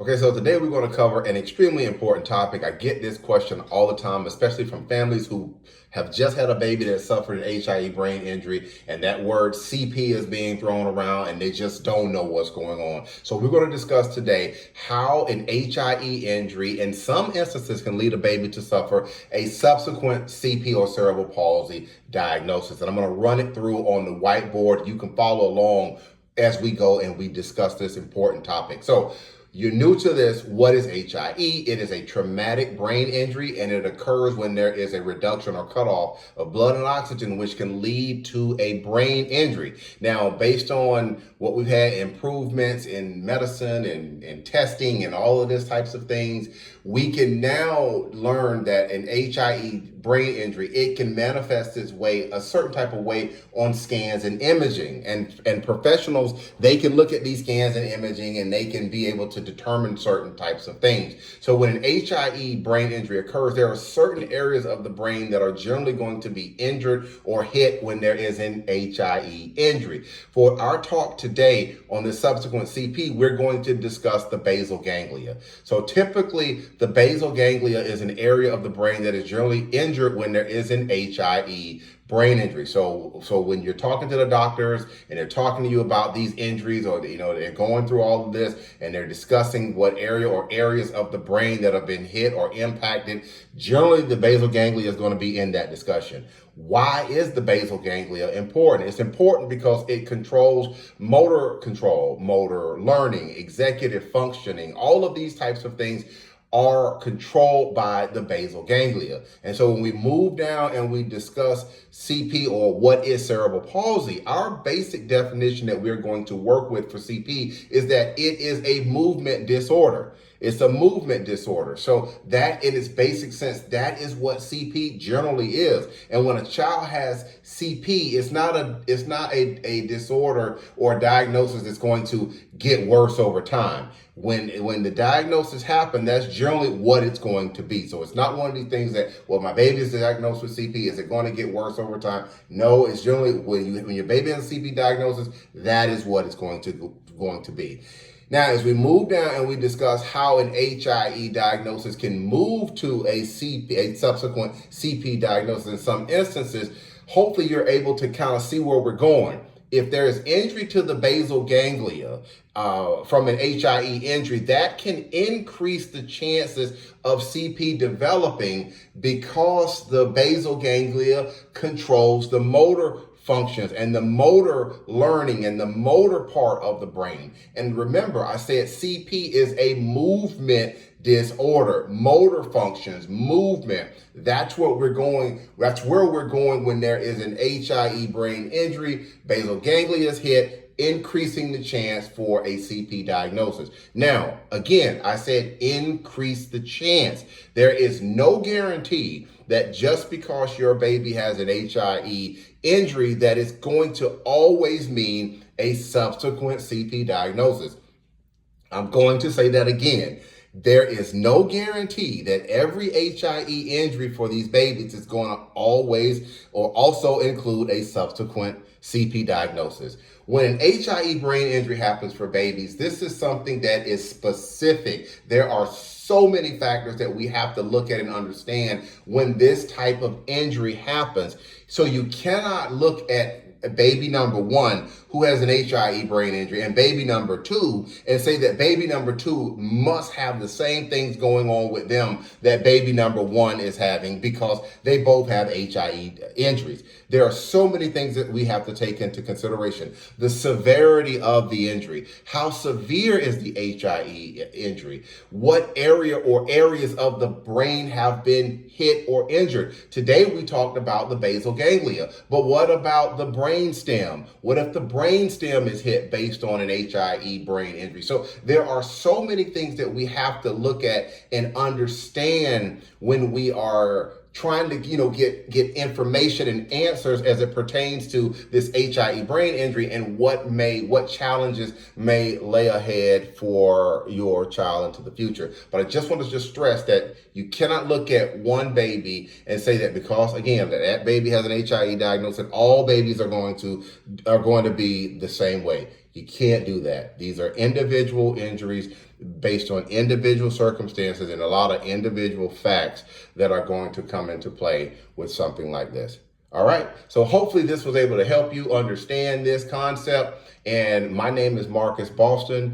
Okay, so today we're going to cover an extremely important topic. I get this question all the time, especially from families who have just had a baby that suffered an HIE brain injury, and that word CP is being thrown around and they just don't know what's going on. So we're going to discuss today how an HIE injury in some instances can lead a baby to suffer a subsequent CP or cerebral palsy diagnosis. And I'm going to run it through on the whiteboard. You can follow along as we go and we discuss this important topic. So you're new to this. What is HIE? It is a traumatic brain injury, and it occurs when there is a reduction or cutoff of blood and oxygen, which can lead to a brain injury. Now, based on what we've had improvements in medicine and testing and all of these types of things, we can now learn that an HIE brain injury, it can manifest its way a certain type of way on scans and imaging. And professionals, they can look at these scans and imaging and they can be able to determine certain types of things. So when an HIE brain injury occurs, there are certain areas of the brain that are generally going to be injured or hit when there is an HIE injury. For our talk today on the subsequent CP, we're going to discuss the basal ganglia. So typically, the basal ganglia is an area of the brain that is generally injured when there is an HIE brain injury. So when you're talking to the doctors and they're talking to you about these injuries, or they're going through all of this and they're discussing what area or areas of the brain that have been hit or impacted, generally the basal ganglia is going to be in that discussion. Why is the basal ganglia important? It's important because it controls motor control, motor learning, executive functioning. All of these types of things are controlled by the basal ganglia. And so when we move down and we discuss CP, or what is cerebral palsy, our basic definition that we're going to work with for CP is that it is a movement disorder. It's a movement disorder. So that in its basic sense, that is what CP generally is. And when a child has CP, it's not a disorder or a diagnosis that's going to get worse over time. When the diagnosis happens, that's generally what it's going to be. So it's not one of these things that, well, my baby is diagnosed with CP, is it going to get worse over time? No, it's generally when your baby has a CP diagnosis, that is what it's going to be. Now, as we move down and we discuss how an HIE diagnosis can move to a subsequent CP diagnosis in some instances, hopefully you're able to kind of see where we're going. If there is injury to the basal ganglia from an HIE injury, that can increase the chances of CP developing because the basal ganglia controls the motor functions and the motor learning and the motor part of the brain. And remember, I said CP is a movement disorder, motor functions, movement. That's where we're going when there is an HIE brain injury. Basal ganglia is hit, increasing the chance for a CP diagnosis. Now, again, I said increase the chance. There is no guarantee that just because your baby has an HIE injury that it's going to always mean a subsequent CP diagnosis. I'm going to say that again. There is no guarantee that every HIE injury for these babies is going to always or also include a subsequent CP diagnosis. When an HIE brain injury happens for babies, this is something that is specific. There are so many factors that we have to look at and understand when this type of injury happens. So you cannot look at baby number one who has an HIE brain injury and baby number two and say that baby number two must have the same things going on with them that baby number one is having, because they both have HIE injuries. There are so many things that we have to take into consideration. The severity of the injury. How severe is the HIE injury? What area or areas of the brain have been hit or injured? Today we talked about the basal ganglia, but what about the brain stem? What if the brain stem is hit based on an HIE brain injury? So there are so many things that we have to look at and understand when we are trying to get information and answers as it pertains to this HIE brain injury and what challenges may lay ahead for your child into the future. But I just want to stress that you cannot look at one baby and say that because, again, that baby has an HIE diagnosis, all babies are going to be the same way. You can't do that. These are individual injuries based on individual circumstances and a lot of individual facts that are going to come into play with something like this. All right. So hopefully this was able to help you understand this concept. And my name is Marcus Boston.